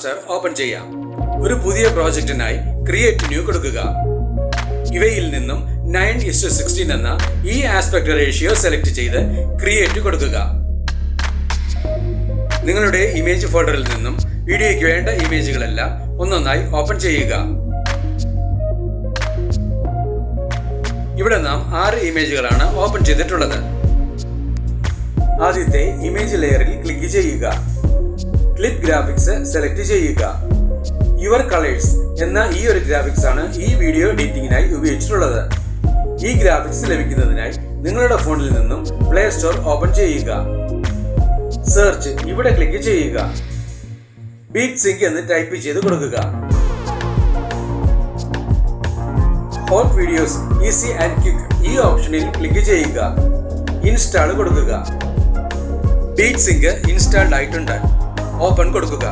Master open ചെയ്യാം. ഒരു പുതിയ പ്രോജക്റ്റിനായി ക്രിയേറ്റ് ന്യൂ കൊടുക്കുക. ഇവയിൽ നിന്നും 9:16 എന്ന ഈ ആസ്പെക്ട് റേഷ്യോ സെലക്ട് ചെയ്ത് ക്രിയേറ്റ് കൊടുക്കുക. നിങ്ങളുടെ ഇമേജ് ഫോൾഡറിൽ നിന്നും വീഡിയോയ്ക്ക് വേണ്ട ഇമേജുകളെല്ലാം ഒന്നൊന്നായി ഓപ്പൺ ചെയ്യുക. ഇവിടെ നാം 6 ഇമേജുകളാണ് ഓപ്പൺ ചെയ്തിട്ടുള്ളത്. ആദ്യത്തെ ഇമേജ് ലെയറിൽ ക്ലിക്ക് ചെയ്യുക. ക്ലിപ്പ് ഗ്രാഫിക്സ് സെലക്ട് ചെയ്യുക. യുവർ കളേഴ്സ് എന്ന ഈ ഒരു ഗ്രാഫിക്സ് ആണ് ഈ വീഡിയോ എഡിറ്റിംഗിനായി ഉപയോഗിച്ചിട്ടുള്ളത്. ഈ ഗ്രാഫിക്സ് ലഭിക്കുന്നതിനായി നിങ്ങളുടെ ഫോണിൽ നിന്നും പ്ലേ സ്റ്റോർ ഓപ്പൺ ചെയ്യുക. സെർച്ച് ഇവിടെ ക്ലിക്ക് ചെയ്യുക. ബീറ്റ് സിങ്ക് എന്ന് ടൈപ്പ് ചെയ്ത് കൊടുക്കുക. Hot videos easy and quick ഈ ഓപ്ഷനിൽ ക്ലിക്ക് ചെയ്യുക. ഇൻസ്റ്റാൾ കൊടുക്കുക. ബീറ്റ് സിങ്ക് ഇൻസ്റ്റാൾഡ് ആയിട്ടുണ്ട്. ഓപ്പൺ കൊടുക്കുക.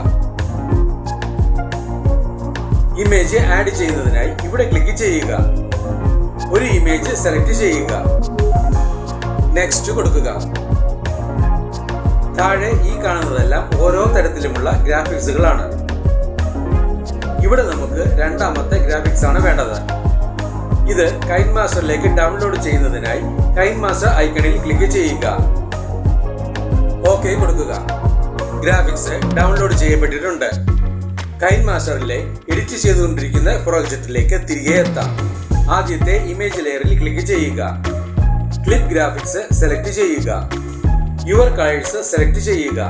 ഇമേജ് ആഡ് ചെയ്യുന്നതിനായി ഇവിടെ ക്ലിക്ക് ചെയ്യുക. ഒരു ഇമേജ് സെലക്ട് ചെയ്യുക. നെക്സ്റ്റ് കൊടുക്കുക. താഴെ ഈ കാണുന്നതെല്ലാം ഓരോ തരത്തിലുമുള്ള ഗ്രാഫിക്സുകളാണ്. ഇവിടെ നമുക്ക് രണ്ടാമത്തെ ഗ്രാഫിക്സ് ആണ് വേണ്ടത്. ഇത് കൈൻമാസ്റ്ററിലേക്ക് ഡൗൺലോഡ് ചെയ്യുന്നതിനായി കൈൻമാസ്റ്റർ ഐക്കണിൽ ക്ലിക്ക് ചെയ്യുക. ഓക്കെ കൊടുക്കുക. ഗ്രാഫിക്സ് ഡൗൺലോഡ് ചെയ്യപ്പെട്ടിട്ടുണ്ട്. കൈൻമാസ്റ്ററിലെ എഡിറ്റ് ചെയ്തുകൊണ്ടിരിക്കുന്ന പ്രോജക്റ്റിലേക്ക് തിരികെ എത്താം. ആദ്യത്തെ ഇമേജ് ലെയറിൽ ക്ലിക്ക് ചെയ്യുക. ക്ലിപ്പ് ഗ്രാഫിക്സ് സെലക്ട് ചെയ്യുക. യുവർ കളേഴ്സ് സെലക്ട് ചെയ്യുക.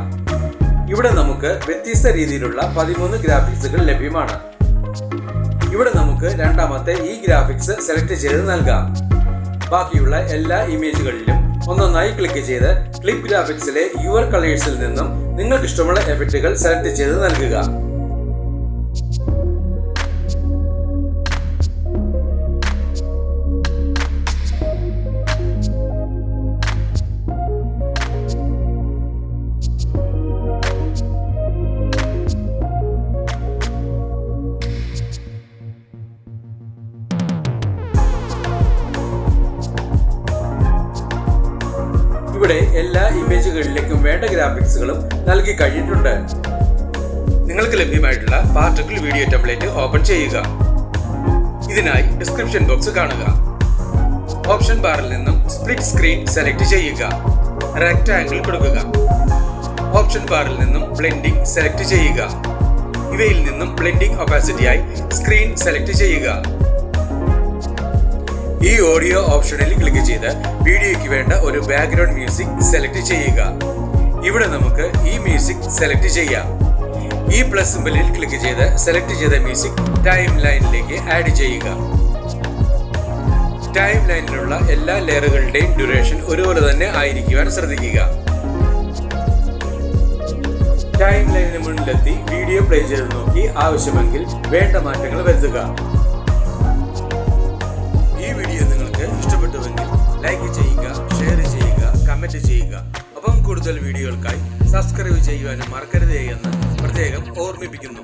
ഇവിടെ നമുക്ക് വ്യത്യസ്ത രീതിയിലുള്ള 13 ഗ്രാഫിക്സുകൾ ലഭ്യമാണ്. ഇവിടെ നമുക്ക് രണ്ടാമത്തെ ഈ ഗ്രാഫിക്സ് സെലക്ട് ചെയ്ത് നൽകാം. ബാക്കിയുള്ള എല്ലാ ഇമേജുകളിലും ഒന്നൊന്നായി ക്ലിക്ക് ചെയ്ത് ക്ലിപ്പ് ഗ്രാഫിക്സിലെ യുവർ കളേഴ്സിൽ നിന്നും നിങ്ങൾക്ക് ഇഷ്ടമുള്ള എഫക്റ്റുകൾ സെലക്ട് ചെയ്ത് നൽകുക. ഇവിടെ എല്ലാ ഇമേജുകളിലേക്കും വേണ്ട ഗ്രാഫിക്സുകളും നൽകി കഴിഞ്ഞിട്ടുണ്ട്. നിങ്ങൾക്ക് ലഭ്യമായിട്ടുള്ള പാർട്ടിക്കിൾ വീഡിയോ ടെംപ്ലേറ്റ് ഓപ്പൺ ചെയ്യുക. ഇതിനായി ഡിസ്ക്രിപ്ഷൻ ബോക്സ് കാണുക. ഓപ്ഷൻ ബാറിൽ നിന്നും സ്പ്ലിറ്റ് സ്ക്രീൻ സെലക്ട് ചെയ്യുക. റെക്ടാംഗിൾ കൊടുക്കുക. ഓപ്ഷൻ ബാറിൽ നിന്നും ബ്ലെൻഡിംഗ് സെലക്ട് ചെയ്യുക. ഇവയിൽ നിന്നും ബ്ലെൻഡിംഗ് ഒപ്പാസിറ്റിയായി സ്ക്രീൻ സെലക്ട് ചെയ്യുക. ഈ ഓഡിയോ ഓപ്ഷനിൽ ക്ലിക്ക് ചെയ്ത് വീഡിയോയ്ക്ക് വേണ്ട ഒരു ബാക്ക്ഗ്രൗണ്ട് മ്യൂസിക് സെലക്ട് ചെയ്യുക. ഇവിടെ നമുക്ക് ഈ മ്യൂസിക് സെലക്ട് ചെയ്യാം. ഈ പ്ലസ് സിംബലിൽ ക്ലിക്ക് ചെയ്ത് സെലക്ട് ചെയ്ത മ്യൂസിക് ടൈം ലൈനിലേക്ക് ആഡ് ചെയ്യുക. ടൈം ലൈനിലുള്ള എല്ലാ ലെയറുകളുടെയും ഡ്യൂറേഷൻ ഒരുപോലെ തന്നെ ആയിരിക്കുവാൻ ശ്രദ്ധിക്കുക. ടൈം ലൈനിന് മുന്നിലെത്തി വീഡിയോ പ്ലേ ചെയ്ത് നോക്കി ആവശ്യമെങ്കിൽ വേണ്ട മാറ്റങ്ങൾ വരുത്തുക. ഈ വീഡിയോ നിങ്ങൾക്ക് ഇഷ്ടപ്പെട്ടുവെങ്കിൽ ലൈക്ക് ചെയ്യുക, ഷെയർ ചെയ്യുക, കമന്റ് ചെയ്യുക. ഒപ്പം കൂടുതൽ വീഡിയോകൾക്കായി സബ്സ്ക്രൈബ് ചെയ്യുവാനും മറക്കരുതേ എന്ന് പ്രത്യേകം ഓർമ്മിപ്പിക്കുന്നു.